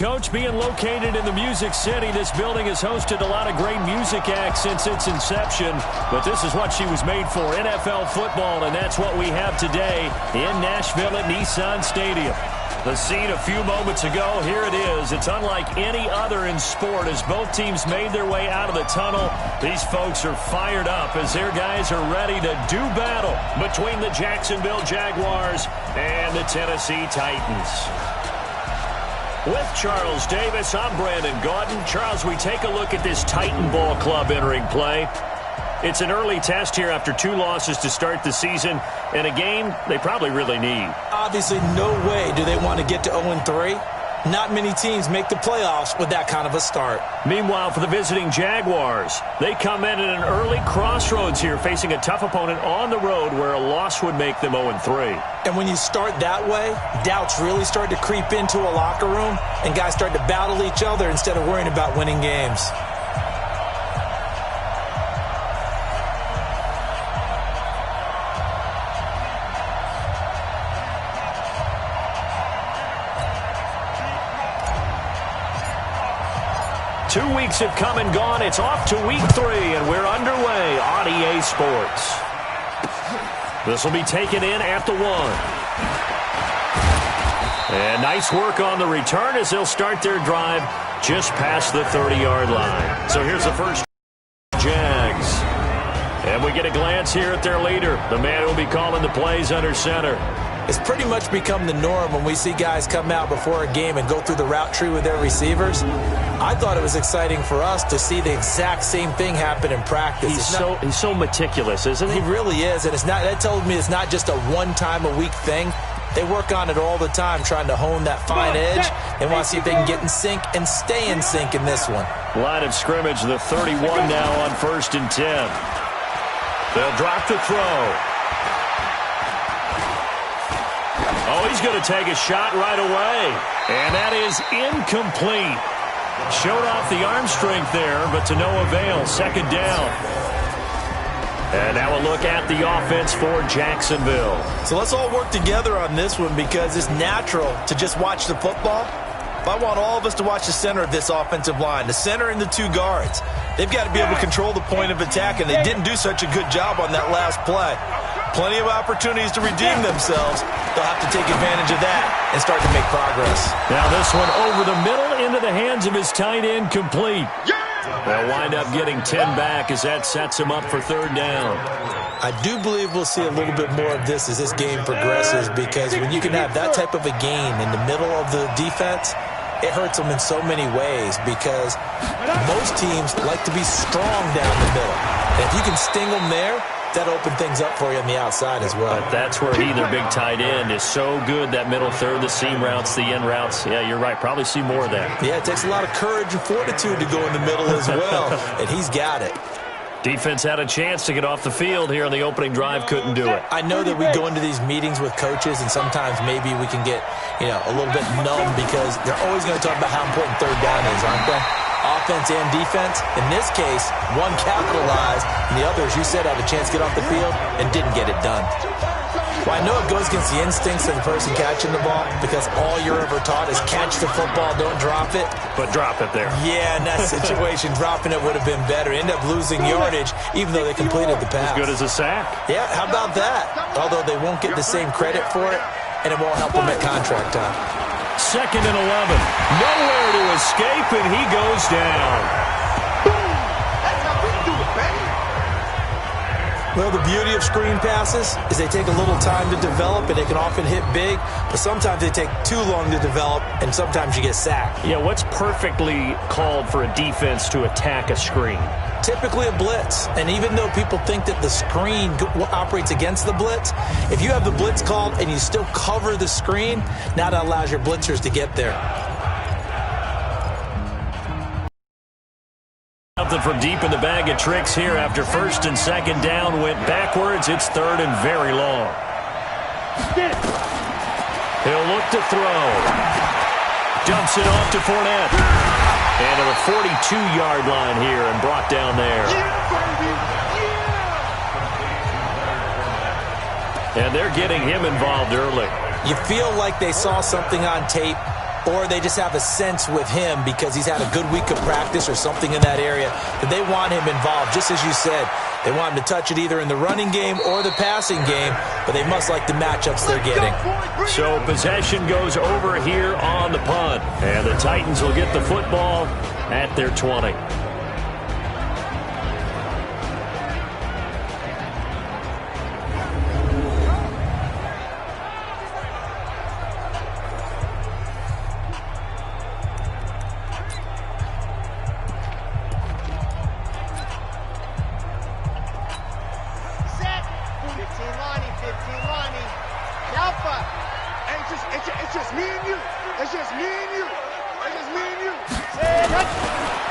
Coach, being located in the Music City, this building has hosted a lot of great music acts since its inception, but this is what she was made for, NFL football, and that's what we have today in Nashville at Nissan Stadium. The scene a few moments ago, here it is. It's unlike any other in sport as both teams made their way out of the tunnel. These folks are fired up as their guys are ready to do battle between the Jacksonville Jaguars and the Tennessee Titans. With Charles Davis, I'm Brandon Gaudin. Charles, we take a look at this Titan Ball Club entering play. It's an early test here after 2 losses to start the season, and a game they probably really need. Obviously, no way do they want to get to 0-3. Not many teams make the playoffs with that kind of a start. Meanwhile, for the visiting Jaguars, they come in at an early crossroads here, facing a tough opponent on the road where a loss would make them 0-3. And when you start that way, doubts really start to creep into a locker room, and guys start to battle each other instead of worrying about winning games. Two weeks have come and gone. It's off to week 3, and we're underway on EA Sports. This will be taken in at the 1. And nice work on the return as they'll start their drive just past the 30-yard line. So here's the first Jags. And we get a glance here at their leader, the man who will be calling the plays under center. It's pretty much become the norm when we see guys come out before a game and go through the route tree with their receivers. I thought it was exciting for us to see the exact same thing happen in practice. He's so meticulous, isn't he? He really is, and that tells me it's not just a one-time-a-week thing. They work on it all the time, trying to hone that fine edge. They want to see if they can get in sync and stay in sync in this one. Line of scrimmage, the 31 now on 1st and 10. They'll drop the throw. Oh, he's going to take a shot right away. And that is incomplete. Showed off the arm strength there, but to no avail. 2nd down. And now a look at the offense for Jacksonville. So let's all work together on this one because it's natural to just watch the football. But I want all of us to watch the center of this offensive line, the center and the 2 guards. They've got to be able to control the point of attack, and they didn't do such a good job on that last play. Plenty of opportunities to redeem themselves. They'll have to take advantage of that and start to make progress. Now this one over the middle into the hands of his tight end, complete. They'll wind up getting 10 back as that sets him up for 3rd down. I do believe we'll see a little bit more of this as this game progresses because when you can have that type of a gain in the middle of the defense, it hurts them in so many ways because most teams like to be strong down the middle. And if you can sting them there, that opened things up for you on the outside as well. But that's where he, their big tight end, is so good, that middle third, the seam routes, the end routes. Yeah, you're right. Probably see more of that. Yeah, it takes a lot of courage and fortitude to go in the middle as well, and he's got it. Defense had a chance to get off the field here on the opening drive, couldn't do it. I know that we go into these meetings with coaches, and sometimes maybe we can get, a little bit numb because they're always going to talk about how important 3rd down is, aren't they? Offense and defense. In this case, one capitalized, and the other, as you said, had a chance to get off the field and didn't get it done. Well, I know it goes against the instincts of the person catching the ball because all you're ever taught is catch the football, don't drop it. But drop it there. Yeah, in that situation, dropping it would have been better. End up losing yardage, even though they completed the pass. As good as a sack. Yeah, how about that? Although they won't get the same credit for it, and it won't help them at contract time. 2nd and 11. Nowhere to escape, and he goes down. Well, the beauty of screen passes is they take a little time to develop, and they can often hit big, but sometimes they take too long to develop, and sometimes you get sacked. Yeah, what's perfectly called for a defense to attack a screen? Typically a blitz, and even though people think that the screen operates against the blitz, if you have the blitz called and you still cover the screen, now that allows your blitzers to get there. Something from deep in the bag of tricks here after 1st and 2nd down went backwards. It's 3rd and very long. He'll look to throw. Dumps it off to Fournette. And to the 42-yard line here and brought down there. And they're getting him involved early. You feel like they saw something on tape or they just have a sense with him because he's had a good week of practice or something in that area that they want him involved. Just as you said, they want him to touch it either in the running game or the passing game, but they must like the matchups they're getting. So possession goes over here on the punt, and the Titans will get the football at their 20.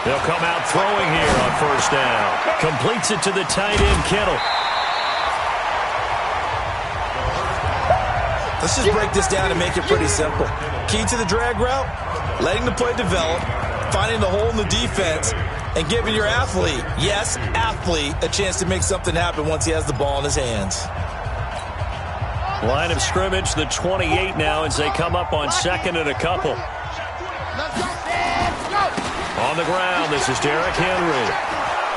They'll come out throwing here on first down. Completes it to the tight end, Kittle. Let's just break this down and make it pretty simple. Key to the drag route, letting the play develop, finding the hole in the defense, and giving your athlete, yes, athlete, a chance to make something happen once he has the ball in his hands. Line of scrimmage, the 28 now as they come up on second and a couple. On the ground, this is Derrick Henry.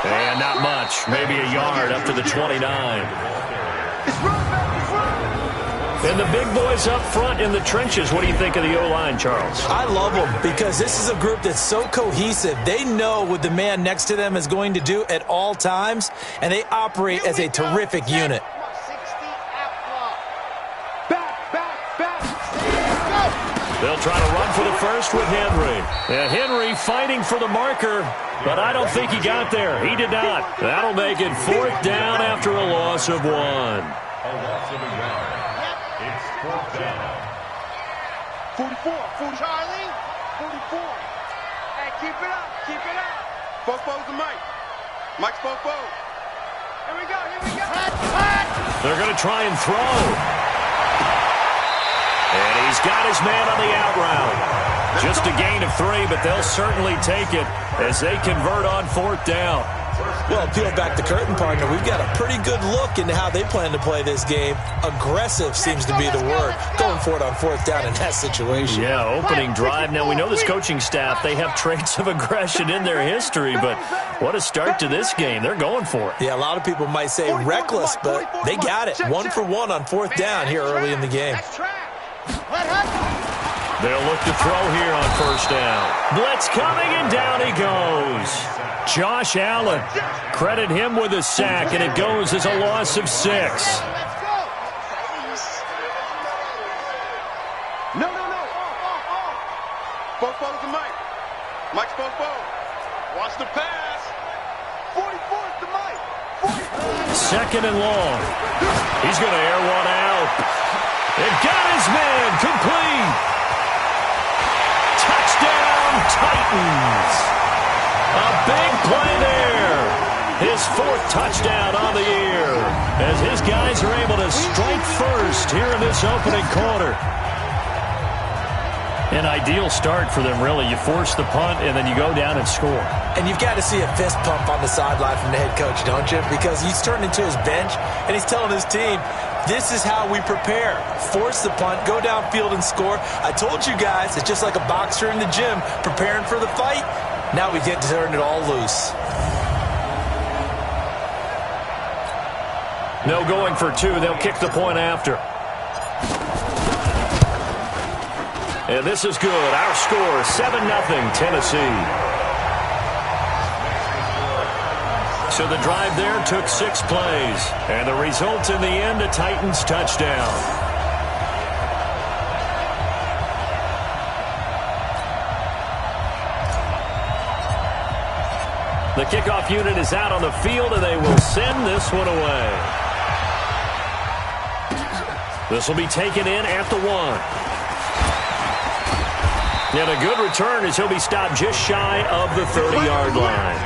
And not much, maybe a yard up to the 29. And the big boys up front in the trenches. What do you think of the O-line, Charles? I love them because this is a group that's so cohesive. They know what the man next to them is going to do at all times, and they operate as a terrific unit. They'll try to run for the first with Henry. And Henry fighting for the marker, but I don't think he got there. He did not. That'll make it fourth down after a loss of 1. It's fourth down. 44, Charlie. 44. Hey, keep it up, keep it up. Fofo's the mic. Mike's Fofo. Here we go, here we go. They're going to try and throw. And he's got his man on the out route. Just a gain of 3, but they'll certainly take it as they convert on fourth down. Well, peel back the curtain, partner. We've got a pretty good look into how they plan to play this game. Aggressive seems to be the word. Going for it on fourth down in that situation. Yeah, opening drive. Now, we know this coaching staff, they have traits of aggression in their history, but what a start to this game. They're going for it. Yeah, a lot of people might say reckless, but they got it. 1 for 1 on fourth down here early in the game. They'll look to throw here on first down. Blitz coming, and down he goes. Josh Allen, credit him with a sack, and it goes as a loss of 6. No. Fofo's the mic. Mike's Fofo. Watch the pass. 44's the mic. Second and long. He's going to air one out. It got his man complete. Touchdown, Titans. A big play there. His 4th touchdown on the year as his guys are able to strike first here in this opening quarter. An ideal start for them, really. You force the punt, and then you go down and score. And you've got to see a fist pump on the sideline from the head coach, don't you? Because he's turning to his bench, and he's telling his team, this is how we prepare. Force the punt, go downfield and score. I told you guys, it's just like a boxer in the gym preparing for the fight. Now we get to turn it all loose. No going for 2. They'll kick the point after. And this is good. Our score, 7-0 Tennessee. So the drive there took 6 plays. And the result in the end, a Titans touchdown. The kickoff unit is out on the field, and they will send this one away. This will be taken in at the 1. And a good return as he'll be stopped just shy of the 30-yard line.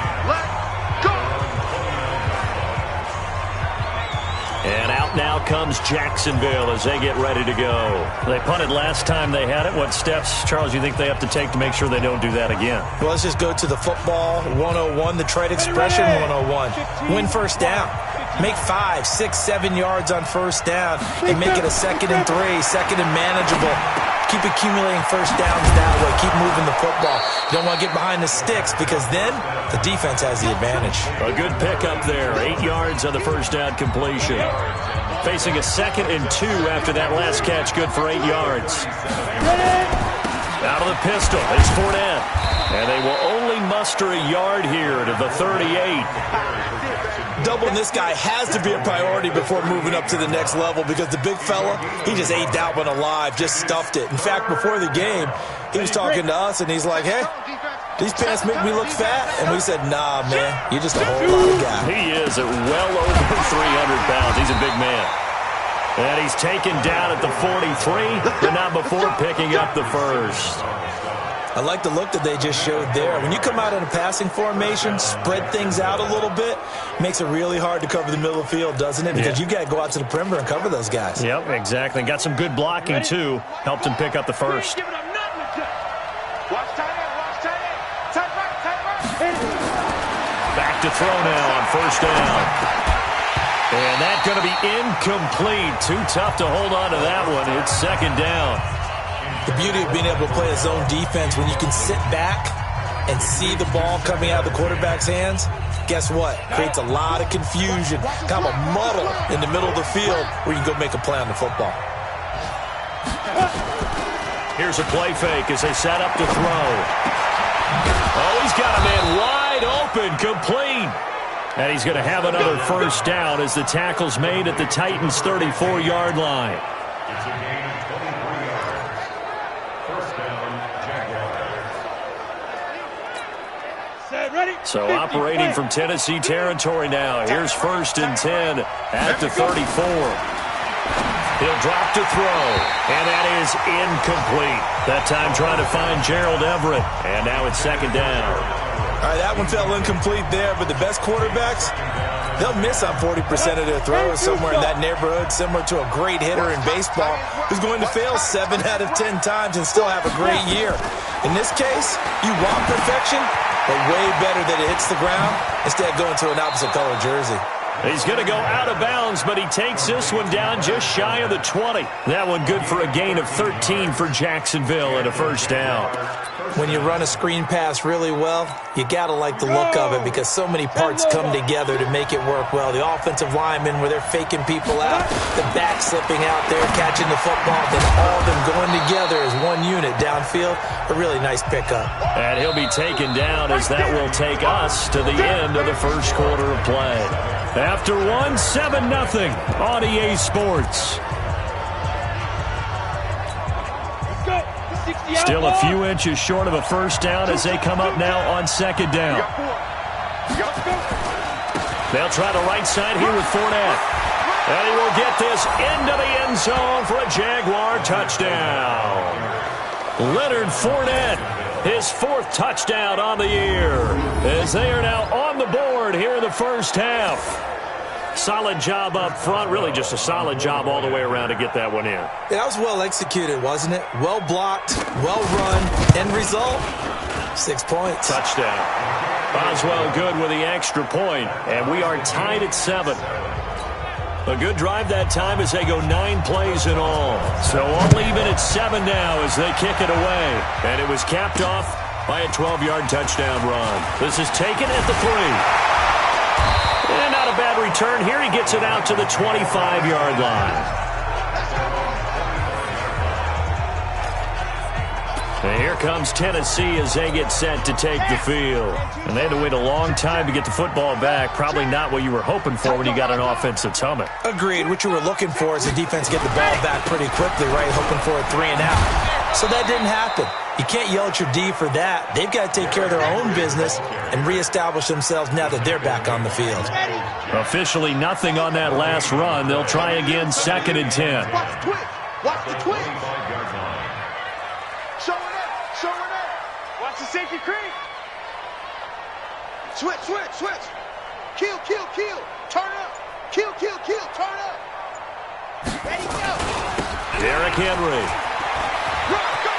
And out now comes Jacksonville as they get ready to go. They punted last time they had it. What steps, Charles, you think they have to take to make sure they don't do that again? Well, let's just go to the football 101, the trade expression 101. Win first down. Make 5, 6, 7 yards on first down and make it a 2nd and 3, 2nd and manageable. Keep accumulating first downs that way. Keep moving the football. You don't want to get behind the sticks because then the defense has the advantage. A good pickup there. 8 yards on the first down completion. Facing a 2nd and 2 after that last catch. Good for 8 yards. Out of the pistol, it's Fournette. And they will only muster a yard here to the 38. Doubling this guy has to be a priority before moving up to the next level because the big fella, he just ate that one alive, just stuffed it. In fact, before the game, he was talking to us, and he's like, hey, these pants make me look fat. And we said, nah, man, you're just a whole lot of guy. He is at well over 300 pounds. He's a big man. And he's taken down at the 43, but not before picking up the first. I like the look that they just showed there. When you come out in a passing formation, spread things out a little bit, makes it really hard to cover the middle of the field, doesn't it? Because you got to go out to the perimeter and cover those guys. Yep, exactly. Got some good blocking, too. Helped him pick up the first. Back to throw now on first down. And that's going to be incomplete. Too tough to hold on to that one. It's 2nd down. The beauty of being able to play a zone defense when you can sit back and see the ball coming out of the quarterback's hands, guess what? Creates a lot of confusion, kind of a muddle in the middle of the field where you can go make a play on the football. Here's a play fake as they set up to throw. Oh, he's got a man wide open, complete. And he's going to have another first down as the tackle's made at the Titans' 34-yard line. So operating from Tennessee territory now. Here's 1st and 10 at the 34. He'll drop to throw, and that is incomplete. That time trying to find Gerald Everett, and now it's 2nd down. All right, that one fell incomplete there, but the best quarterbacks, they'll miss on 40% of their throws somewhere in that neighborhood, similar to a great hitter in baseball who's going to fail 7 out of 10 times and still have a great year. In this case, you want perfection, but way better that it hits the ground instead of going to an opposite color jersey. He's going to go out of bounds, but he takes this one down just shy of the 20. That one good for a gain of 13 for Jacksonville and a first down. When you run a screen pass really well, you got to like the look of it because so many parts come together to make it work well. The offensive linemen, where they're faking people out, the back slipping out there, catching the football, then all of them going together as one unit downfield. A really nice pickup. And he'll be taken down as that will take us to the end of the first quarter of play. After 7-0 on EA Sports. Still a few inches short of a first down as they come up now on 2nd down. They'll try the right side here with Fournette. And he will get this into the end zone for a Jaguar touchdown. Leonard Fournette, his 4th touchdown on the year, as they are now on the board here in the first half. Solid job up front, really just a solid job all the way around to get that one in. Yeah, that was well executed, wasn't it? Well blocked, well run. End result, 6 points. Touchdown. Boswell good with the extra point, and we are tied at 7. A good drive that time as they go 9 plays in all. So all even at 7 now as they kick it away. And it was capped off by a 12-yard touchdown run. This is taken at the 3. And not a bad return here. He gets it out to the 25-yard line. And here comes Tennessee as they get set to take the field. And they had to wait a long time to get the football back. Probably not what you were hoping for when you got an offense that's humming. Agreed. What you were looking for is the defense get the ball back pretty quickly, right? Hoping for a 3 and out. So that didn't happen. You can't yell at your D for that. They've got to take care of their own business and reestablish themselves now that they're back on the field. Officially nothing on that last run. They'll try again, 2nd and 10. Watch the twitch. Watch the twitch. Show it up. Watch the safety creep. Switch. Kill. Turn up. Kill. Turn up. There you go. Derrick Henry. Run, go.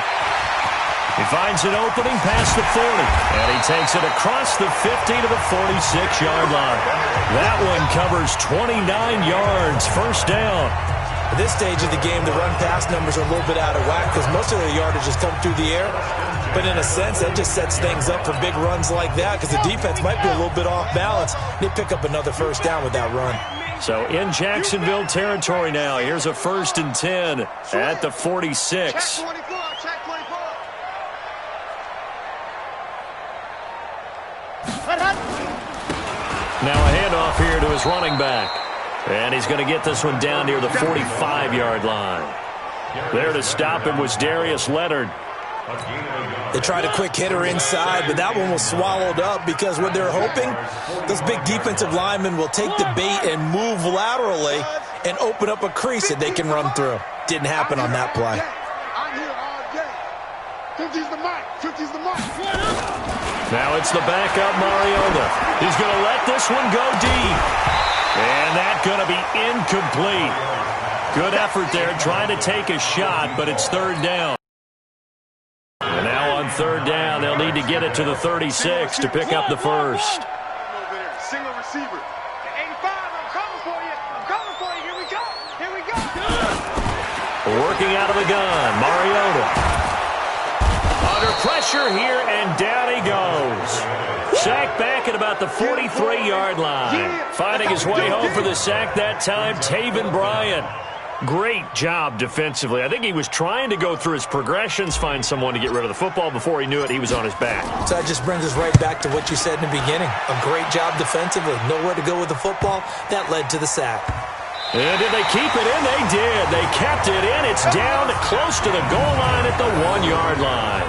He finds an opening past the 40, and he takes it across the 50 to the 46-yard line. That one covers 29 yards, first down. At this stage of the game, the run-pass numbers are a little bit out of whack because most of their yardage has come through the air. But in a sense, that just sets things up for big runs like that because the defense might be a little bit off balance. They pick up another first down with that run. So in Jacksonville territory now, here's a 1st and 10 at the 46. Now a handoff here to his running back. And he's going to get this one down near the 45-yard line. There to stop him was Darius Leonard. They tried a quick hitter inside, but that one was swallowed up because what they're hoping, those big defensive linemen will take the bait and move laterally and open up a crease that they can run through. Didn't happen on that play. I'm here all day. 50's the mark. 50's the mark. Now it's the backup Mariota. He's going to let this one go deep. And that's going to be incomplete. Good effort there trying to take a shot, but it's 3rd down. And now on 3rd down, they'll need to get it to the 36 to pick up the first. Single receiver. 85, I'm coming for you. I'm coming for you. Here we go. Here we go. Working out of the gun, Mariota. Under pressure here, and down he goes. Sacked back at about the 43-yard line. Finding his way home for the sack that time, Taven Bryan. Great job defensively. I think he was trying to go through his progressions, find someone to get rid of the football. Before he knew it, he was on his back. So that just brings us right back to what you said in the beginning. A great job defensively. Nowhere to go with the football. That led to the sack. And did they keep it in? They did. They kept it in. It's down close to the goal line at the 1-yard line.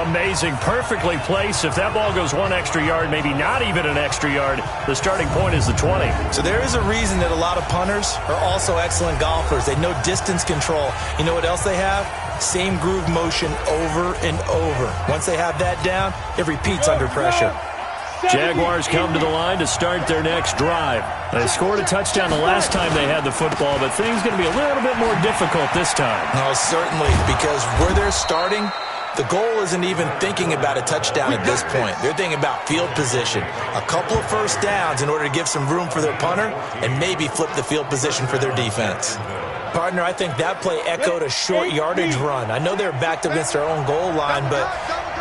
Amazing. Perfectly placed. If that ball goes 1 extra yard, maybe not even an extra yard, the starting point is the 20. So there is a reason that a lot of punters are also excellent golfers. They know distance control. You know what else they have? Same groove motion over and over. Once they have that down, it repeats under pressure. Jaguars come to the line to start their next drive. They scored a touchdown the last time they had the football, but things going to be a little bit more difficult this time. No, certainly, because where they're starting, the goal isn't even thinking about a touchdown at this point. They're thinking about field position. A couple of first downs in order to give some room for their punter and maybe flip the field position for their defense. Partner, I think that play echoed a short yardage run. I know they're backed against their own goal line, but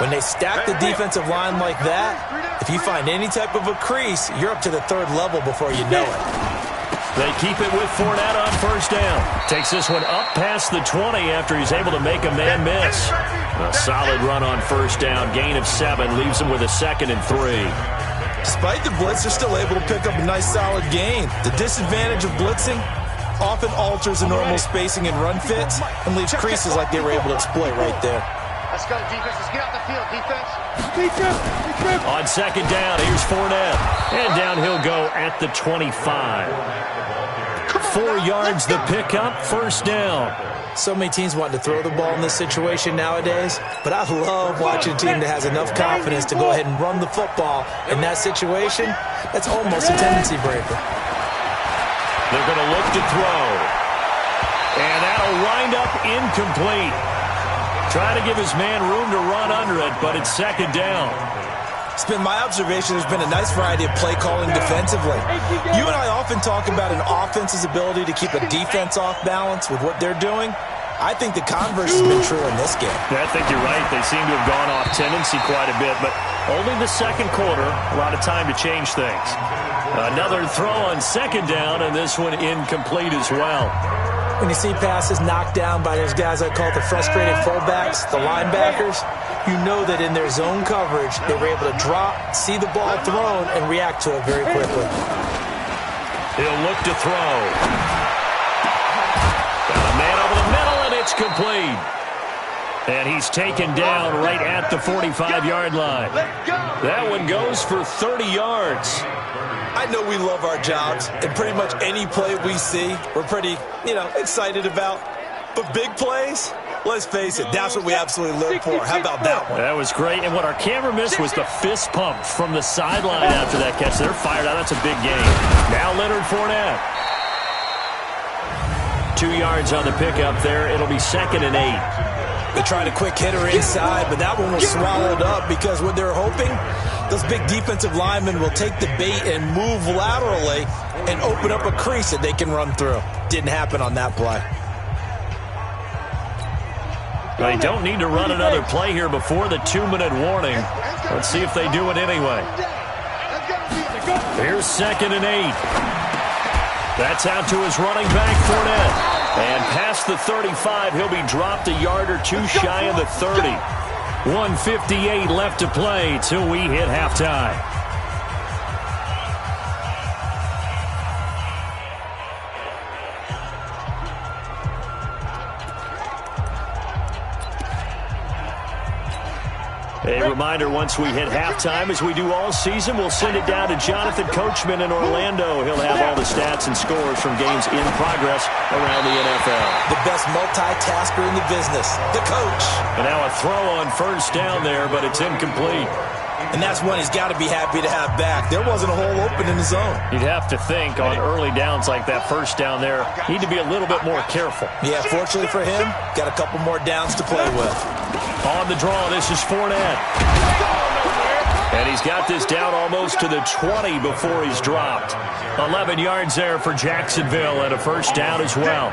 when they stack the defensive line like that, if you find any type of a crease, you're up to the 3rd level before you know it. They keep it with Fournette on first down. Takes this one up past the 20 after he's able to make a man miss. A solid run on first down. Gain of 7 leaves him with a 2nd and 3. Despite the blitz, they're still able to pick up a nice solid gain. The disadvantage of blitzing often alters the normal spacing and run fits and leaves creases like they were able to exploit right there. Let's go, defense. Let's get out the field, defense. Defense. On 2nd down, here's Fournette. And down he'll go at the 25. 4 yards the pickup, first down. So many teams want to throw the ball in this situation nowadays, but I love watching a team that has enough confidence to go ahead and run the football. In that situation, that's almost a tendency breaker. They're going to look to throw. And that'll wind up incomplete. Trying to give his man room to run under it, but it's 2nd down. It's been my observation there's been a nice variety of play calling defensively. You and I often talk about an offense's ability to keep a defense off balance with what they're doing. I think the converse has been true in this game. I think you're right. They seem to have gone off tendency quite a bit, but only the 2nd quarter, a lot of time to change things. Another throw on 2nd down, and this one incomplete as well. When you see passes knocked down by those guys I call the frustrated fullbacks, the linebackers, you know that in their zone coverage, they were able to drop, see the ball thrown, and react to it very quickly. He'll look to throw. Got a man over the middle, and it's complete. And he's taken down right at the 45-yard line. That one goes for 30 yards. I know we love our jobs, and pretty much any play we see, we're pretty, excited about. But big plays, let's face it, that's what we absolutely live for. How about that one? That was great. And what our camera missed was the fist pump from the sideline after that catch. They're fired out. That's a big game. Now Leonard Fournette. 2 yards on the pickup there. It'll be 2nd and 8. They tried a quick hitter inside, but that one was swallowed up because what they're hoping, those big defensive linemen will take the bait and move laterally and open up a crease that they can run through. Didn't happen on that play. They don't need to run another play here before the 2-minute warning. Let's see if they do it anyway. Here's 2nd and 8. That's out to his running back, Fournette. And past the 35, he'll be dropped a yard or two shy of the 30. 1:58 left to play till we hit halftime. A reminder, once we hit halftime, as we do all season, we'll send it down to Jonathan Coachman in Orlando. He'll have all the stats and scores from games in progress around the NFL. The best multitasker in the business, the coach. And now a throw on first down there, but it's incomplete. And that's one he's got to be happy to have back. There wasn't a hole open in the zone. You'd have to think on early downs like that first down there, need to be a little bit more careful. Yeah, fortunately for him, got a couple more downs to play with. On the draw, this is Fournette. And he's got this down almost to the 20 before he's dropped. 11 yards there for Jacksonville and a first down as well.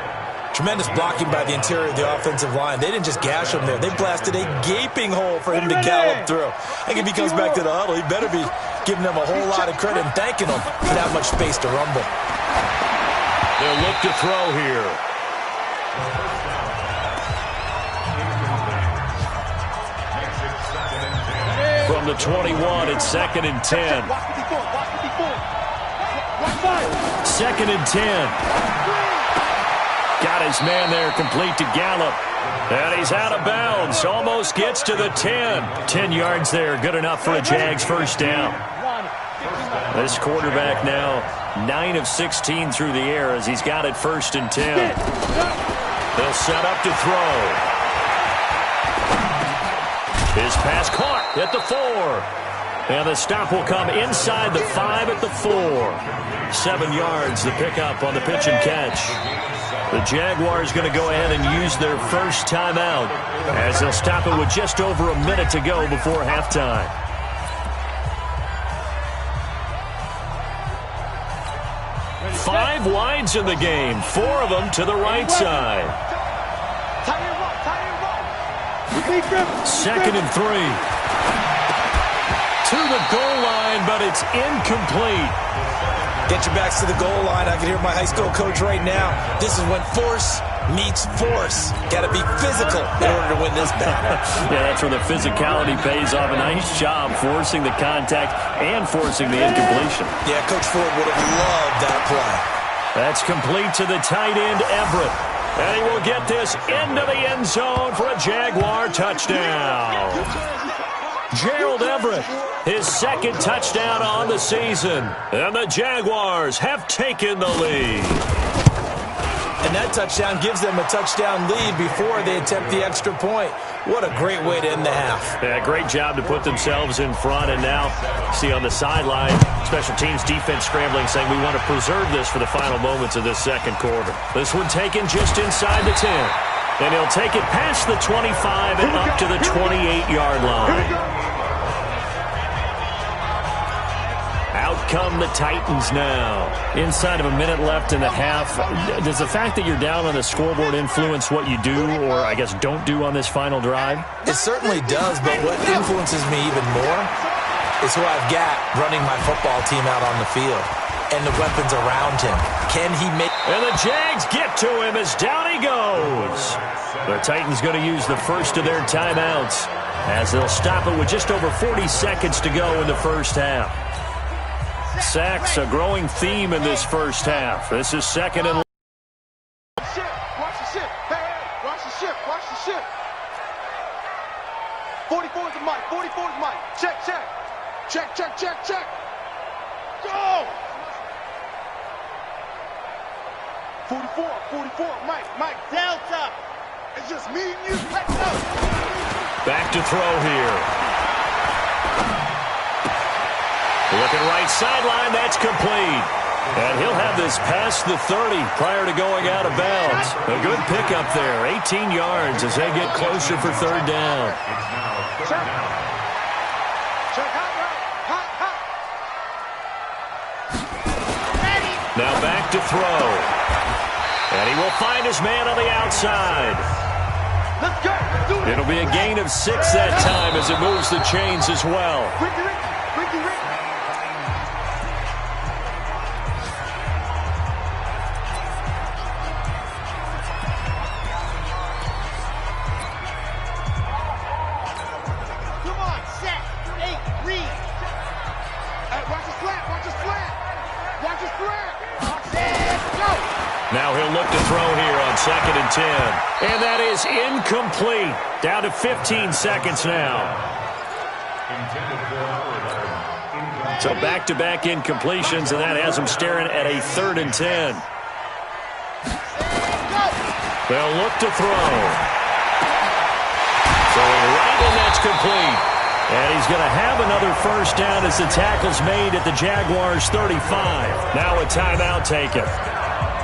Tremendous blocking by the interior of the offensive line. They didn't just gash him there. They blasted a gaping hole for him to gallop through. I think if he comes back to the huddle, he better be giving them a whole lot of credit and thanking them for that much space to rumble. They'll look to throw here. From the 21, it's 2nd and 10. 2nd and 10. Got his man there, complete to Gallup. And he's out of bounds. Almost gets to the 10. 10 yards there, good enough for a Jags first down. This quarterback now 9 of 16 through the air as he's got it 1st and 10. They'll set up to throw. His pass caught at the 4. And the stop will come inside the 5 at the 4. 7 yards, the pickup on the pitch and catch. The Jaguars going to go ahead and use their first timeout as they'll stop it with just over a minute to go before halftime. Five wides in the game, 4 of them to the right side. 2nd and 3. To the goal line, but it's incomplete. Get your backs to the goal line. I can hear my high school coach right now. This is when force meets force. Got to be physical in order to win this battle. Yeah, that's where the physicality pays off. A nice job forcing the contact and forcing the incompletion. Yeah, Coach Ford would have loved that play. That's complete to the tight end, Everett. And he will get this into the end zone for a Jaguar touchdown. Gerald Everett, his 2nd touchdown on the season. And the Jaguars have taken the lead. And that touchdown gives them a touchdown lead before they attempt the extra point. What a great way to end the half. Yeah, great job to put themselves in front. And now, see on the sideline, special teams defense scrambling, saying we want to preserve this for the final moments of this second quarter. This one taken just inside the 10. And he'll take it past the 25 and up to the 28-yard line. Out come the Titans now. Inside of a minute left in the half. Does the fact that you're down on the scoreboard influence what you do, or I guess don't do on this final drive? It certainly does, but what influences me even more is who I've got running my football team out on the field and the weapons around him. Can he make... And the Jags get to him as down he goes. The Titans going to use the first of their timeouts as they'll stop it with just over 40 seconds to go in the first half. Sacks, a growing theme in this first half. This is 2nd and... Watch the ship. Hey, watch the ship. Watch the ship. 44 is the mic. 44 is the mic. Check. Check. Go! 44, Mike, Delta. It's just me and you. Let's go. Back to throw here. Looking right sideline, that's complete. And he'll have this past the 30 prior to going out of bounds. A good pickup there, 18 yards as they get closer for 3rd down. Check. Hot. Now back to throw. And he will find his man on the outside. Let's go. Do it. It'll be a gain of 6 that time as it moves the chains as well. Ricky. Come on, set. 8, read. Hey, watch the slant. Watch the slant. Go. Now he'll look to throw here on 2nd and 10. And that is incomplete. Down to 15 seconds now. So back-to-back incompletions, and that has them staring at a 3rd and 10. They'll look to throw. Throwing right, and that's complete. And he's going to have another first down as the tackle's made at the Jaguars' 35. Now a timeout taken.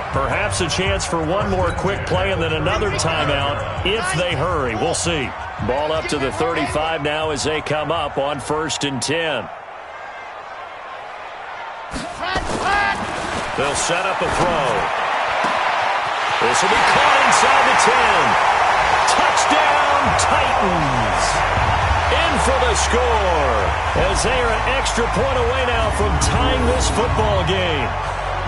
Perhaps a chance for one more quick play and then another timeout if they hurry. We'll see. Ball up to the 35 now as they come up on 1st and 10. They'll set up a throw. This will be caught inside the 10. Touchdown, Titans. In for the score as they are an extra point away now from tying this football game.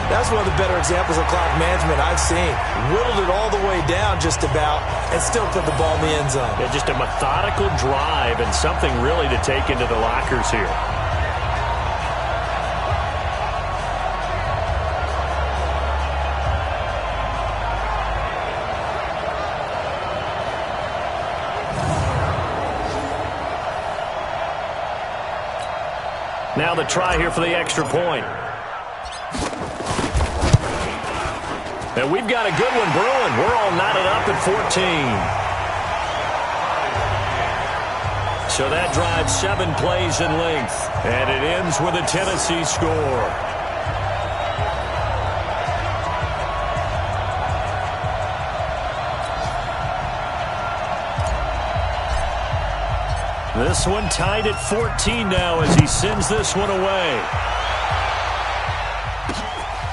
That's one of the better examples of clock management I've seen. Whittled it all the way down just about and still put the ball in the end zone. Yeah, just a methodical drive and something really to take into the lockers here. Now the try here for the extra point. And we've got a good one brewing. We're all knotted up at 14. So that drives 7 plays in length. And it ends with a Tennessee score. This one tied at 14 now as he sends this one away.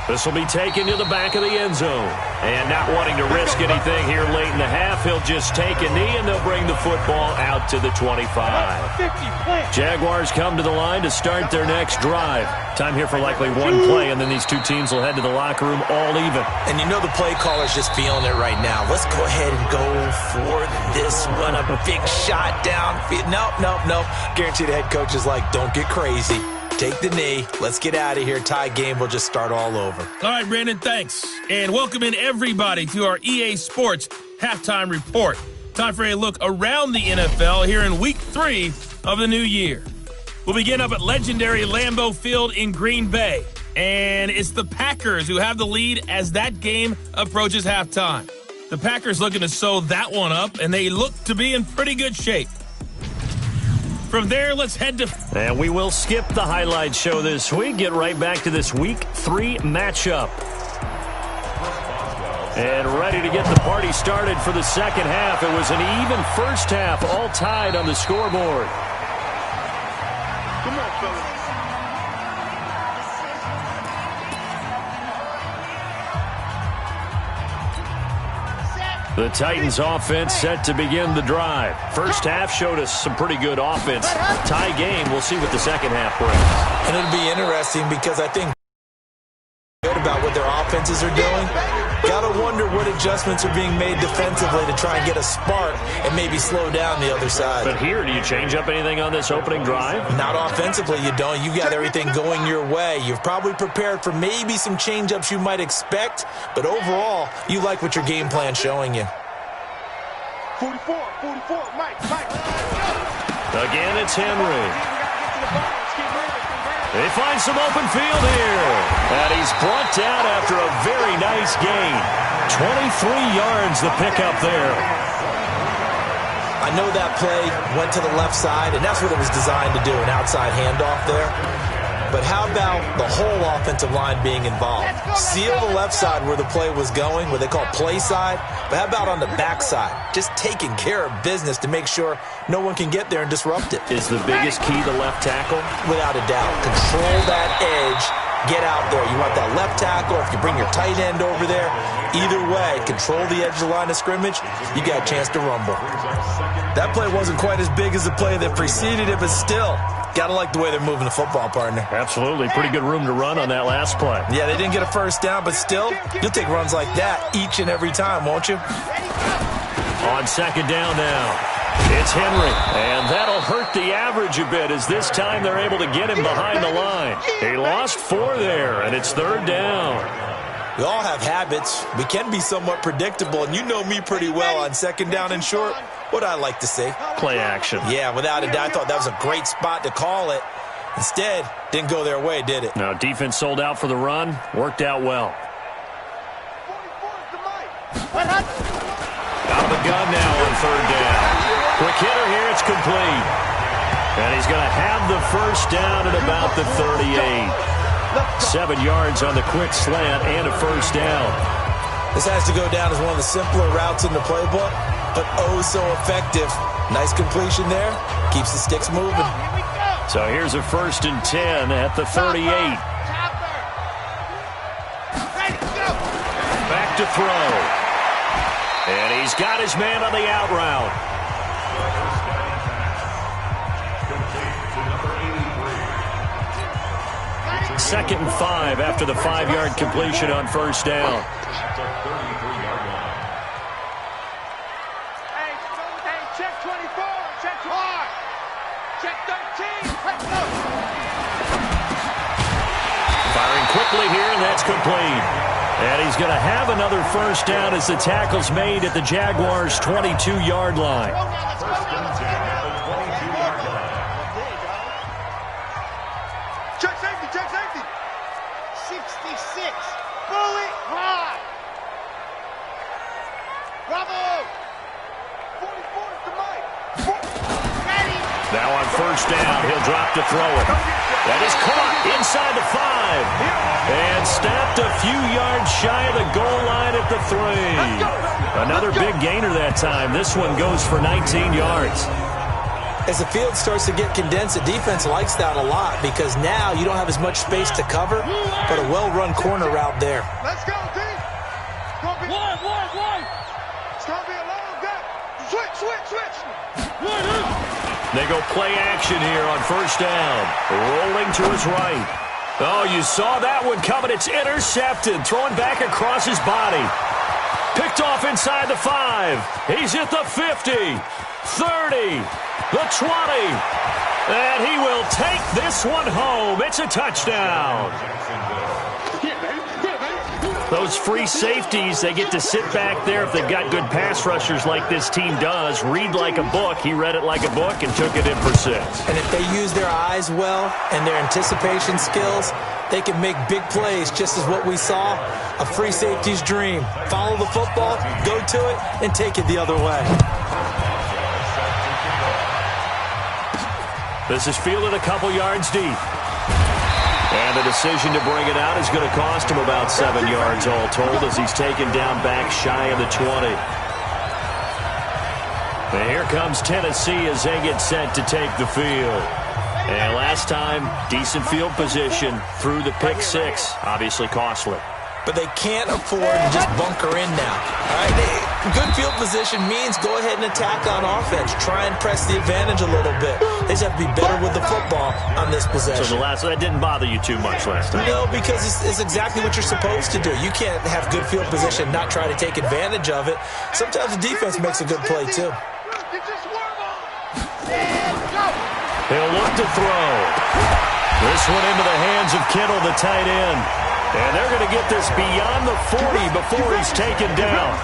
This will be taken to the back of the end zone. And not wanting to risk anything here late in the half, he'll just take a knee and they'll bring the football out to the 25. Jaguars come to the line to start their next drive. Time here for likely one play, and then these two teams will head to the locker room all even. And you know the play caller's just feeling it right now. Let's go ahead and go for this one. A big shot downfield. Nope. Guarantee the head coach is like, don't get crazy. Take the knee. Let's get out of here. Tie game will just start all over. All right, Brandon, thanks. And welcome in everybody to our EA Sports Halftime Report. Time for a look around the NFL here in Week 3 of the new year. We'll begin up at legendary Lambeau Field in Green Bay. And it's the Packers who have the lead as that game approaches halftime. The Packers looking to sew that one up, and they look to be in pretty good shape. From there, let's head to... And we will skip the highlight show this week. Get right back to this Week 3 matchup. And ready to get the party started for the second half. It was an even first half, all tied on the scoreboard. Come on, fellas. The Titans offense set to begin the drive. First half showed us some pretty good offense. Tie game, we'll see what the second half brings. And it'll be interesting because I think good about what their offenses are doing. Gotta wonder what adjustments are being made defensively to try and get a spark and maybe slow down the other side. But here, do you change up anything on this opening drive? Not offensively, you don't. You got everything going your way. You've probably prepared for maybe some change-ups you might expect, but overall, you like what your game plan's showing you. 44, Mike. Again, it's Henry. They find some open field here. And he's brought down after a very nice gain. 23 yards the pickup there. I know that play went to the left side, and that's what it was designed to do, an outside handoff there. But how about the whole offensive line being involved? Seal the left side where the play was going, what they call play side. But how about on the back side? Just taking care of business to make sure no one can get there and disrupt it. Is the biggest key the left tackle? Without a doubt. Control that edge. get out there. You want that left tackle, if you bring your tight end over there. Either way, control the edge of the line of scrimmage, you got a chance to rumble. That play wasn't quite as big as the play that preceded it, but still, got to like the way they're moving the football, partner. Absolutely. Pretty good room to run on that last play. Yeah, they didn't get a first down, but still, you'll take runs like that each and every time, won't you? On second down now, it's Henry, and that'll hurt the average a bit as this time they're able to get him behind the line. He lost 4 there, and it's third down. We all have habits. We can be somewhat predictable, and you know me pretty well on second down and short. What I like to see. Play action. Yeah, without a doubt, I thought that was a great spot to call it. Instead, didn't go their way, did it? No, defense sold out for the run. Worked out well. Out of the gun now on third down. Quick hitter here, it's complete. And he's going to have the first down at about the 38. 7 yards on the quick slant and a first down. This has to go down as one of the simpler routes in the playbook, but oh so effective. Nice completion there. Keeps the sticks moving. So here's a 1st and 10 at the 38. Back to throw. And he's got his man on the out route. Second and 5 after the 5-yard completion on first down. Check 24, check hard, check 13, let's go. Firing quickly here, and that's complete. And he's going to have another first down as the tackle's made at the Jaguars' 22-yard line. Check safety, check safety. 66, bullet hard. Bravo. 44 is the mic. Now on first down, he'll drop to throw it. That is caught inside the 5. And snapped a few yards shy of the goal line at the 3. Another big gainer that time. This one goes for 19 yards. As the field starts to get condensed, the defense likes that a lot because now you don't have as much space to cover, but a well-run corner route there. Let's go, team. It's going to be one. It's going to be a long day. Switch. They go play action here on first down. Rolling to his right. Oh, you saw that one coming. It's intercepted. Throwing back across his body. Picked off inside the 5. He's at the 50, 30, the 20. And he will take this one home. It's a touchdown. Those free safeties, they get to sit back there if they've got good pass rushers like this team does. Read like a book. He read it like a book and took it in for 6. And if they use their eyes well and their anticipation skills, they can make big plays, just as what we saw, a free safety's dream. Follow the football, go to it, and take it the other way. This is fielded a couple yards deep. And the decision to bring it out is going to cost him about 7 yards all told as he's taken down back shy of the 20. And here comes Tennessee as they get set to take the field. And last time, decent field position through the pick 6. Obviously costly. But they can't afford to just bunker in now. All right, good field position means go ahead and attack on offense. Try and press the advantage a little bit. They just have to be better with the football on this possession. So that didn't bother you too much last time? No, because it's exactly what you're supposed to do. You can't have good field position and not try to take advantage of it. Sometimes the defense makes a good play, too. He'll look to throw. This one into the hands of Kittle, the tight end. And they're going to get this beyond the 40 before he's taken down.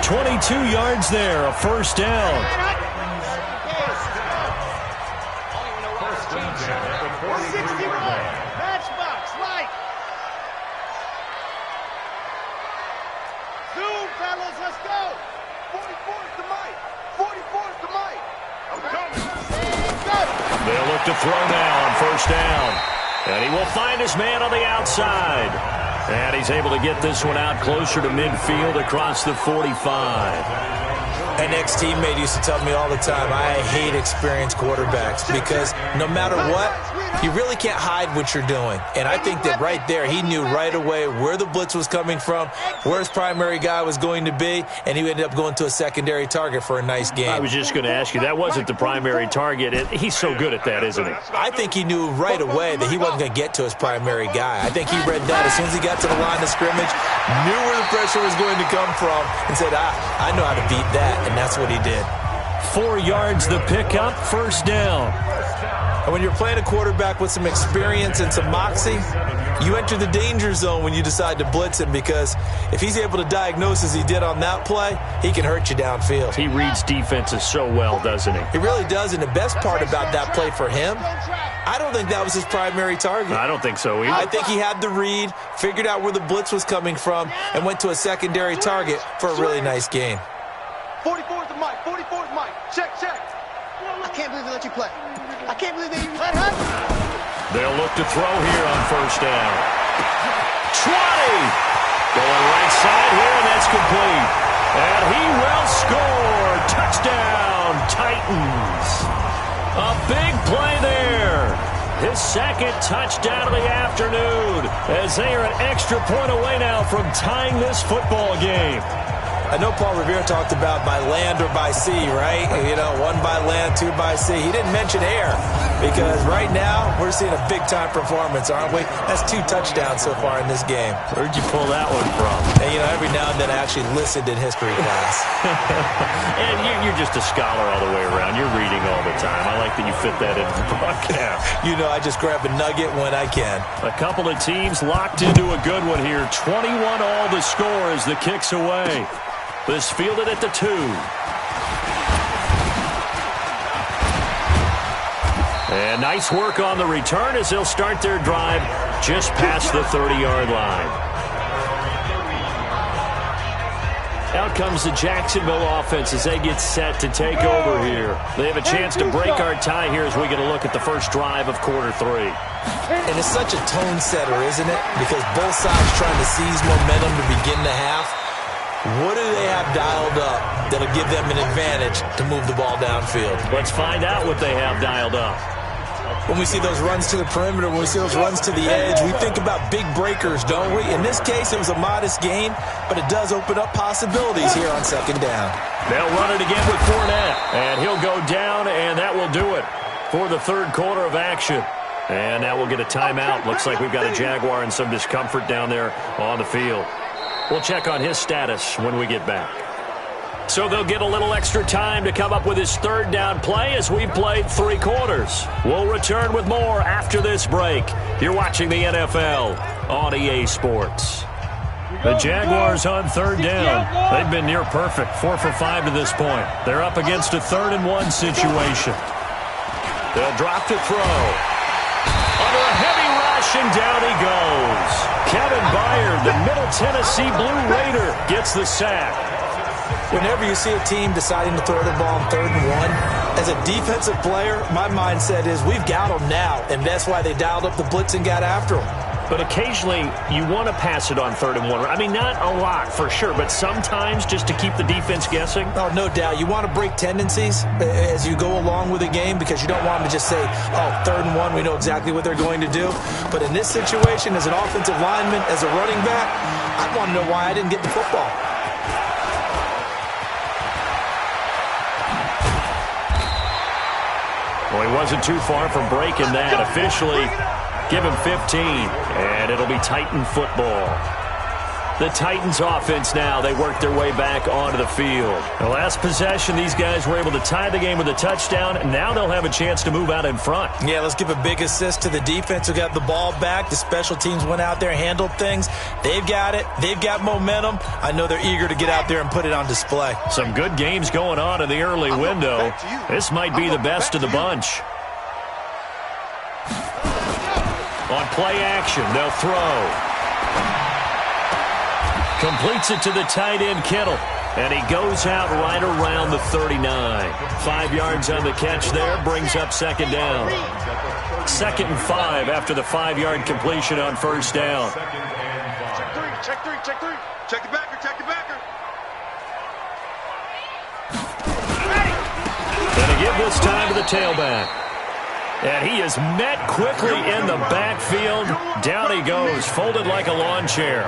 22 yards there, a first down. Matchbox, right. Zoom, fellas, let's go. 44 is the mic. 44 is the mic. I'm coming. They'll look to throw now on first down. And he will find his man on the outside. And he's able to get this one out closer to midfield across the 45. An ex-teammate used to tell me all the time, I hate experienced quarterbacks because no matter what, you really can't hide what you're doing. And I think that right there, he knew right away where the blitz was coming from, where his primary guy was going to be, and he ended up going to a secondary target for a nice game. I was just going to ask you, that wasn't the primary target. He's so good at that, isn't he? I think he knew right away that he wasn't going to get to his primary guy. I think he read that as soon as he got to the line of scrimmage, knew where the pressure was going to come from, and said, I know how to beat that, and that's what he did. 4 yards the pickup, first down. And when you're playing a quarterback with some experience and some moxie, you enter the danger zone when you decide to blitz him, because if he's able to diagnose as he did on that play, he can hurt you downfield. He reads defenses so well, doesn't he? He really does, and the best part about that play for him, I don't think that was his primary target. I don't think so either. I think he had the read, figured out where the blitz was coming from, and went to a secondary target for a really nice gain. 44 is the mic. 44 is mic. Check. I can't believe they let you play. I can't believe they let him. They'll look to throw here on first down. 20! Going right side here, and that's complete. And he will score. Touchdown, Titans. A big play there. His second touchdown of the afternoon, as they are an extra point away now from tying this football game. I know Paul Revere talked about by land or by sea, right? You know, 1 by land, 2 by sea. He didn't mention air, because right now we're seeing a big-time performance, aren't we? That's 2 touchdowns so far in this game. Where'd you pull that one from? And, you know, every now and then I actually listened in history class. And you're just a scholar all the way around. You're reading all the time. I like that you fit that into the broadcast. You know, I just grab a nugget when I can. A couple of teams locked into a good one here. 21 all the score as the kick's away. This fielded at the 2. And nice work on the return as they'll start their drive just past the 30-yard line. Out comes the Jacksonville offense as they get set to take over here. They have a chance to break our tie here as we get a look at the first drive of quarter 3. And it's such a tone setter, isn't it? Because both sides trying to seize momentum to begin the half. What do they have dialed up that'll give them an advantage to move the ball downfield? Let's find out what they have dialed up. When we see those runs to the perimeter, when we see those runs to the edge, we think about big breakers, don't we? In this case, it was a modest gain, but it does open up possibilities here on second down. They'll run it again with Fournette, and he'll go down, and that will do it for the third quarter of action. And now we'll get a timeout. Looks like we've got a Jaguar in some discomfort down there on the field. We'll check on his status when we get back. So they'll get a little extra time to come up with his third down play as we've played 3 quarters. We'll return with more after this break. You're watching the NFL on EA Sports. The Jaguars on third down. They've been near perfect, 4 for 5 to this point. They're up against a 3rd and 1 situation. They'll drop to throw. Under a heavy rush, and down he goes. Kevin Byard, the Middle Tennessee Blue Raider, gets the sack. Whenever you see a team deciding to throw the ball on 3rd and 1, as a defensive player, my mindset is we've got them now, and that's why they dialed up the blitz and got after them. But occasionally, you want to pass it on 3rd and 1. I mean, not a lot for sure, but sometimes just to keep the defense guessing. Oh, no doubt. You want to break tendencies as you go along with a game because you don't want them to just say, oh, 3rd and 1, we know exactly what they're going to do. But in this situation, as an offensive lineman, as a running back, I want to know why I didn't get the football. Well, he wasn't too far from breaking that. Officially, give him 15, and it'll be Titan football. The Titans offense now, they work their way back onto the field. The last possession, these guys were able to tie the game with a touchdown, and now they'll have a chance to move out in front. Yeah, let's give a big assist to the defense who got the ball back. The special teams went out there, handled things. They've got it. They've got momentum. I know they're eager to get out there and put it on display. Some good games going on in the early window. This might be the best of the bunch. On play action, they'll throw. Completes it to the tight end, Kittle. And he goes out right around the 39. 5 yards on the catch there, brings up second down. 2nd and 5 after the 5-yard completion on first down. Check three. Check the backer. give this time to the tailback. And he is met quickly in the backfield. Down he goes, folded like a lawn chair.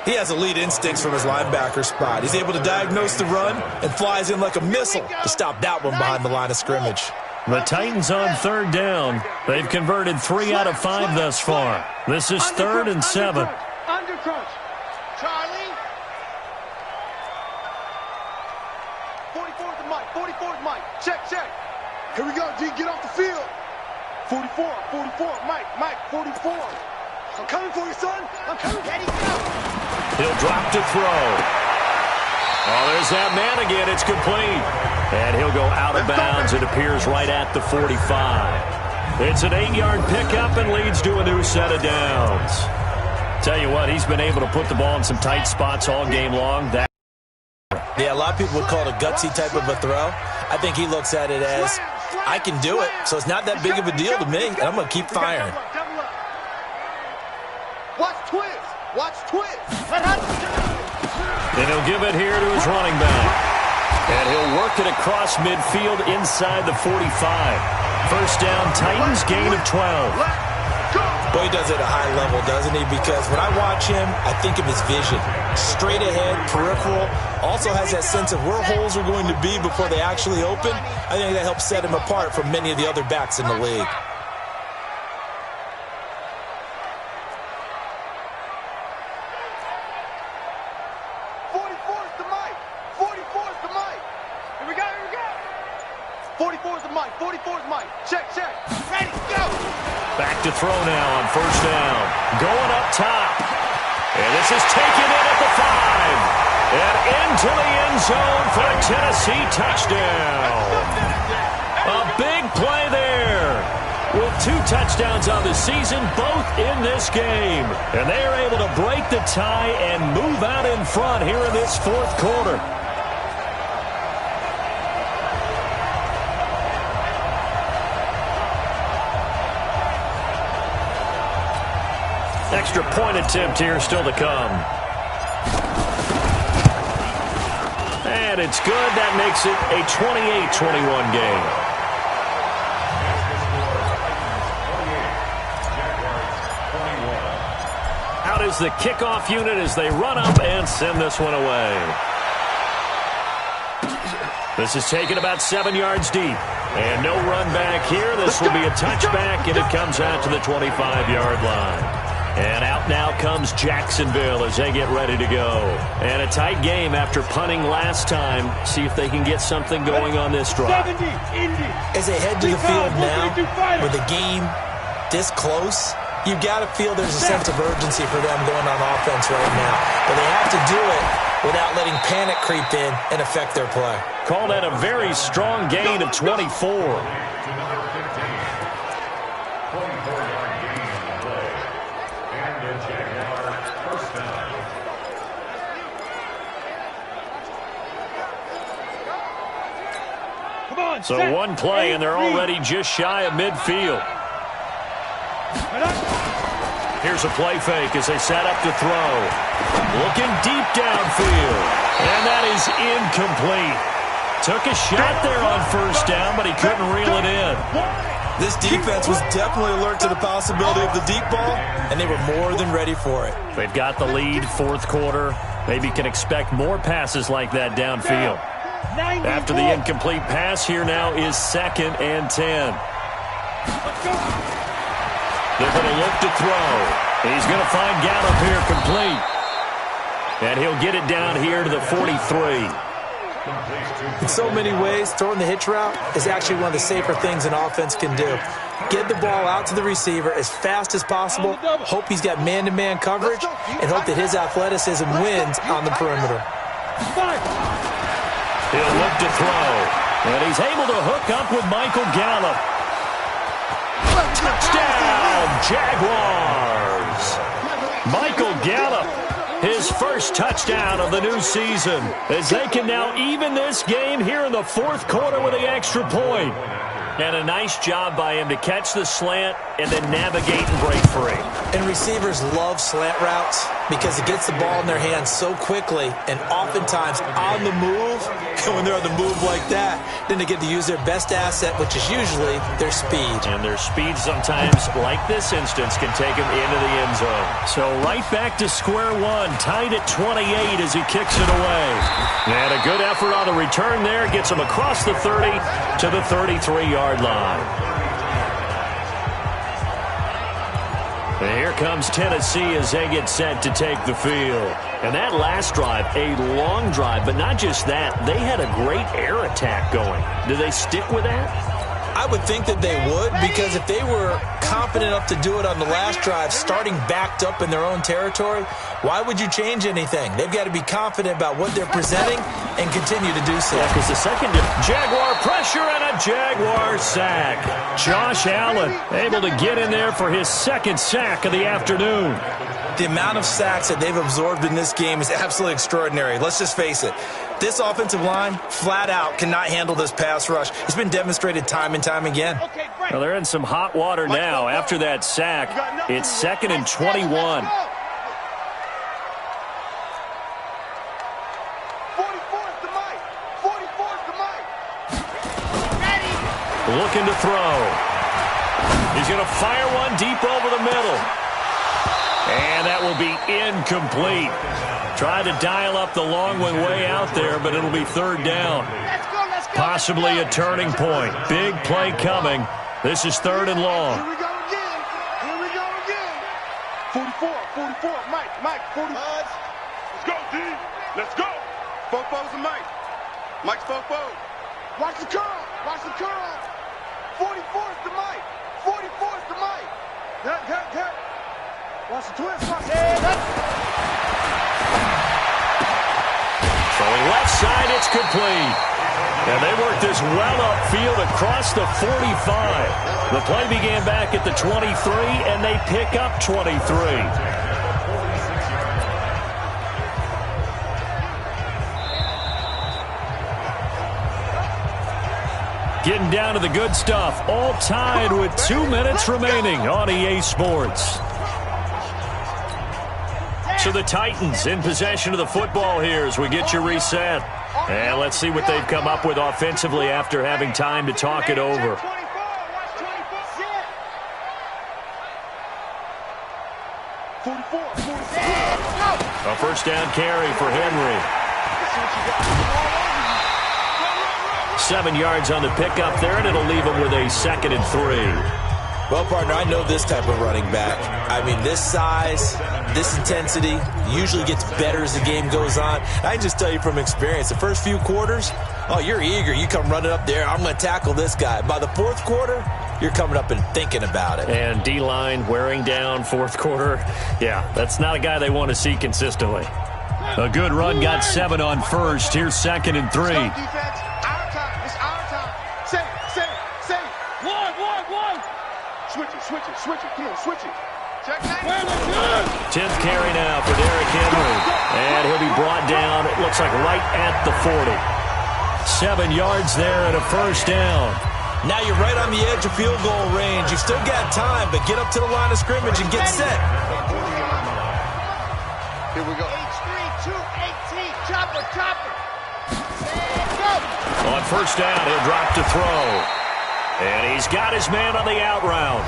He has elite instincts from his linebacker spot. He's able to diagnose the run and flies in like a missile to stop that one behind the line of scrimmage. The Titans on third down. They've converted 3 out of 5 thus far. This is 3rd and 7. Under crunch. Charlie. 44 is Mike. 44 is Mike. Check. Here we go, G. Get off the field. 44. Mike, 44. I'm coming for you, son. I'm coming. Ready, go. He'll drop to throw. Oh, there's that man again. It's complete. And he'll go out of bounds. It appears right at the 45. It's an 8-yard pickup and leads to a new set of downs. Tell you what, he's been able to put the ball in some tight spots all game long. Yeah, a lot of people would call it a gutsy type of a throw. I think he looks at it as, I can do it, so it's not that big of a deal to me, and I'm going to keep firing. Watch twist. And he'll give it here to his running back. And he'll work it across midfield inside the 45. First down, Titans, gain of 12. Boy, he does it at a high level, doesn't he? Because when I watch him, I think of his vision. Straight ahead, peripheral. Also has that sense of where holes are going to be before they actually open. I think that helps set him apart from many of the other backs in the league. Back to throw now on first down. Going up top. And this is taken in at the 5. And into the end zone for a Tennessee touchdown. A big play there. With 2 touchdowns on the season, both in this game. And they are able to break the tie and move out in front here in this 4th quarter. Extra point attempt here still to come. And it's good. That makes it a 28-21 game. Out is the kickoff unit as they run up and send this one away. This is taken about 7 yards deep. And no run back here. This will be a touchback, and it comes out to the 25-yard line. And out now comes Jacksonville as they get ready to go. And a tight game after punting last time. See if they can get something going on this drive. As they head to the field now, with the game this close, you've got to feel there's a sense of urgency for them going on offense right now. But they have to do it without letting panic creep in and affect their play. Call that a very strong gain of 24. So one play, and they're already just shy of midfield. Here's a play fake as they set up to throw. Looking deep downfield. And that is incomplete. Took a shot there on first down, but he couldn't reel it in. This defense was definitely alert to the possibility of the deep ball, and they were more than ready for it. They've got the lead, 4th quarter. Maybe can expect more passes like that downfield. After the incomplete pass, here now is 2nd and 10. They're going to look to throw. He's going to find Gallup here complete. And he'll get it down here to the 43. In so many ways, throwing the hitch route is actually one of the safer things an offense can do. Get the ball out to the receiver as fast as possible, hope he's got man-to-man coverage, and hope that his athleticism wins on the perimeter. He'll look to throw. And he's able to hook up with Michael Gallup. Touchdown, Jaguars! Michael Gallup, his first touchdown of the new season, as they can now even this game here in the 4th quarter with the extra point. And a nice job by him to catch the slant and then navigate and break free. And receivers love slant routes. because it gets the ball in their hands so quickly and oftentimes on the move. And when they're on the move like that, then they get to use their best asset, which is usually their speed. And their speed sometimes, like this instance, can take them into the end zone. So right back to square one, tied at 28 as he kicks it away. And a good effort on the return there, gets him across the 30 to the 33-yard line. And here comes Tennessee as they get set to take the field. And that last drive, a long drive, but not just that. They had a great air attack going. Do they stick with that? I would think that they would, because if they were confident enough to do it on the last drive, starting backed up in their own territory, why would you change anything? They've got to be confident about what they're presenting and continue to do so. Yeah, because the second Jaguar pressure and a Jaguar sack. Josh Allen able to get in there for his second sack of the afternoon. The amount of sacks that they've absorbed in this game is absolutely extraordinary. Let's just face it. This offensive line, flat out, cannot handle this pass rush. It's been demonstrated time and time again. Well, they're in some hot water now. After that sack, it's 2nd and 21. 44's the mic. 44's the mic. Looking to throw. He's going to fire one deep over the middle. And that will be incomplete. Tried to dial up the long one way out there, but it'll be 3rd down. Possibly a turning point. Big play coming. This is 3rd and long. Here we go again. Here we go again. 44, Mike, 40. Let's go, D. Let's go. Fofo's the Mike. Mike's Fofo. Watch the curl. Watch the curl. 44's the Mike. 44's the Mike. That. Watch the twist. Watch the Throwing left side, it's complete. And they work this well upfield across the 45. The play began back at the 23, and they pick up 23. Getting down to the good stuff, all tied with 2 minutes remaining on EA Sports. So the Titans in possession of the football here as we get you reset. And let's see what they've come up with offensively after having time to talk it over. A first down carry for Henry. 7 yards on the pickup there, and it'll leave him with a 2nd and 3. Well, partner, I know this type of running back. I mean, this size, this intensity usually gets better as the game goes on. I can just tell you from experience, the first few quarters, oh, you're eager. You come running up there, I'm going to tackle this guy. By the 4th quarter, you're coming up and thinking about it. And D-line wearing down 4th quarter. Yeah, that's not a guy they want to see consistently. A good run, got 7 on first. Here's 2nd and 3. Defense, our time. It's our time. Say it. One. Switch it. Come on, switch it. Check that. 10th carry now for Derrick Henry. And he'll be brought down, it looks like right at the 40. 7 yards there and a first down. Now you're right on the edge of field goal range. You've still got time, but get up to the line of scrimmage and get set. Here we go. H3, 218, chopper. On first down, he'll drop to throw. And he's got his man on the out route.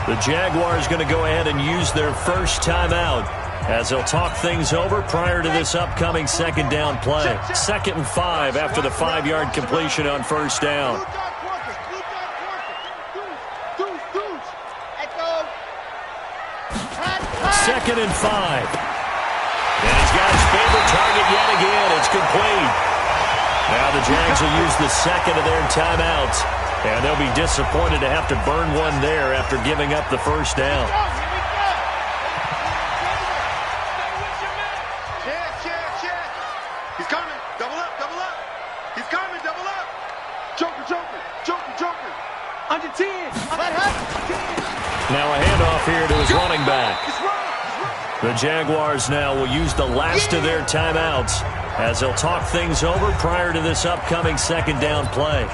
The Jaguars going to go ahead and use their first timeout as they'll talk things over prior to this upcoming 2nd down play. 2nd and 5 after the 5-yard completion on first down. Second and 5. And he's got his favorite target yet again. It's complete. Now the Jags will use the 2nd of their timeouts. And they'll be disappointed to have to burn one there after giving up the first down. Check. He's coming. Double up. He's coming. Double up. Joker. Under 10. Now a handoff here to his running back. The Jaguars now will use the last of their timeouts as they'll talk things over prior to this upcoming 2nd down play.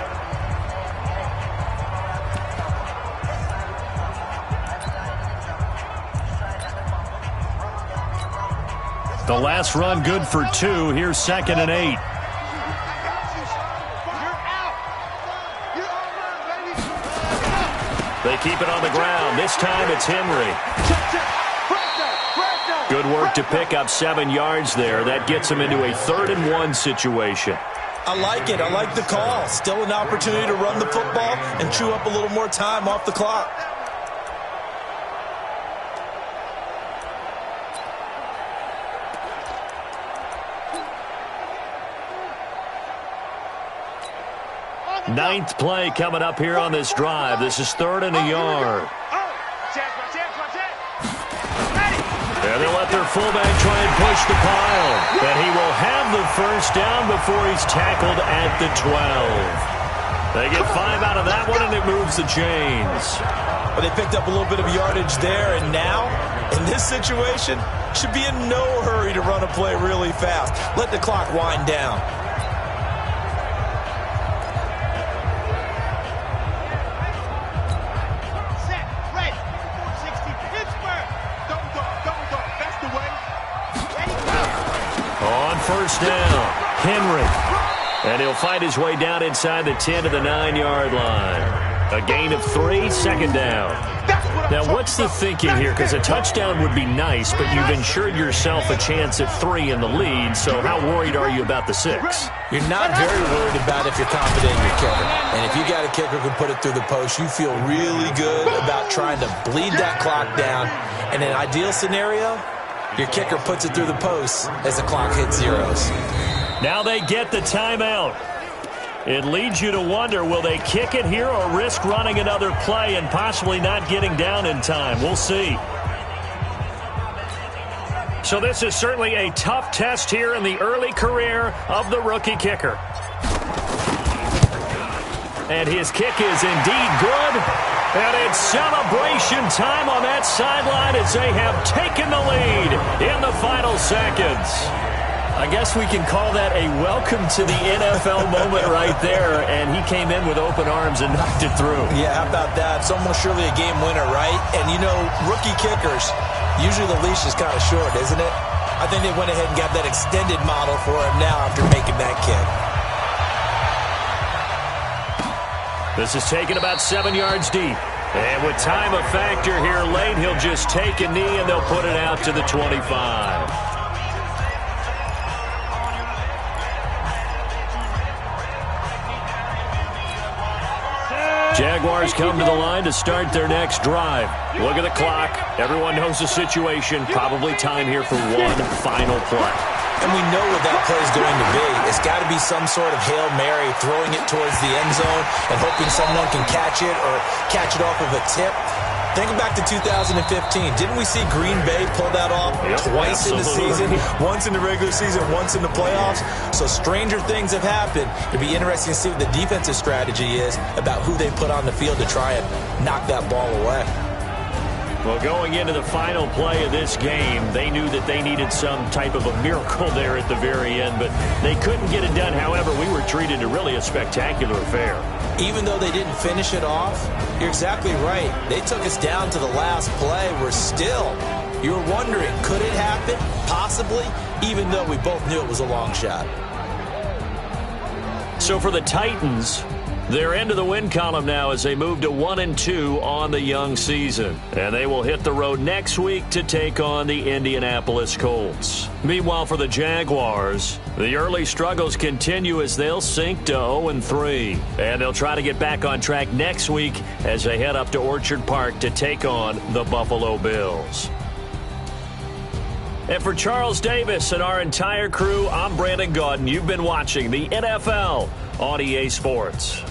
The last run good for 2. Here's 2nd and 8. They keep it on the ground. This time it's Henry. Good work to pick up 7 yards there. That gets them into a 3rd and 1 situation. I like it. I like the call. Still an opportunity to run the football and chew up a little more time off the clock. Ninth play coming up here on this drive. This is 3rd and a yard. And they'll let their fullback try and push the pile. And he will have the first down before he's tackled at the 12. They get 5 out of that one, and it moves the chains. But they picked up a little bit of yardage there, and now, in this situation, should be in no hurry to run a play really fast. Let the clock wind down. First down, Henry. And he'll fight his way down inside the 10 to the 9-yard line. A gain of 3, 2nd down. Now, what's the thinking here? Because a touchdown would be nice, but you've ensured yourself a chance at 3 in the lead, so how worried are you about the 6? You're not very worried about if you're confident in your kicker. And if you got a kicker who can put it through the post, you feel really good about trying to bleed that clock down. In an ideal scenario, your kicker puts it through the post as the clock hits zeros. Now they get the timeout. It leads you to wonder, will they kick it here or risk running another play and possibly not getting down in time? We'll see. So this is certainly a tough test here in the early career of the rookie kicker. And his kick is indeed good. And it's celebration time on that sideline as they have taken the lead in the final seconds. I guess we can call that a welcome to the NFL moment right there. And he came in with open arms and knocked it through. Yeah, how about that? It's almost surely a game winner, right? And, you know, rookie kickers, usually the leash is kind of short, isn't it? I think they went ahead and got that extended model for him now after making that kick. This is taken about 7 yards deep. And with time a factor here late, he'll just take a knee and they'll put it out to the 25. Jaguars come to the line to start their next drive. Look at the clock. Everyone knows the situation. Probably time here for one final play. And we know what that play is going to be. It's got to be some sort of Hail Mary, throwing it towards the end zone and hoping someone can catch it or catch it off of a tip. Think back to 2015. Didn't we see Green Bay pull that off twice in the season? Once in the regular season, once in the playoffs. So stranger things have happened. It'll be interesting to see what the defensive strategy is about who they put on the field to try and knock that ball away. Well, going into the final play of this game, they knew that they needed some type of a miracle there at the very end, but they couldn't get it done. However, we were treated to really a spectacular affair. Even though they didn't finish it off, you're exactly right. They took us down to the last play. We're still, you're wondering, could it happen? Possibly, even though we both knew it was a long shot. So for the Titans, they're into the win column now as they move to 1-2 on the young season. And they will hit the road next week to take on the Indianapolis Colts. Meanwhile, for the Jaguars, the early struggles continue as they'll sink to 0-3. And they'll try to get back on track next week as they head up to Orchard Park to take on the Buffalo Bills. And for Charles Davis and our entire crew, I'm Brandon Gaudin. You've been watching the NFL on EA Sports.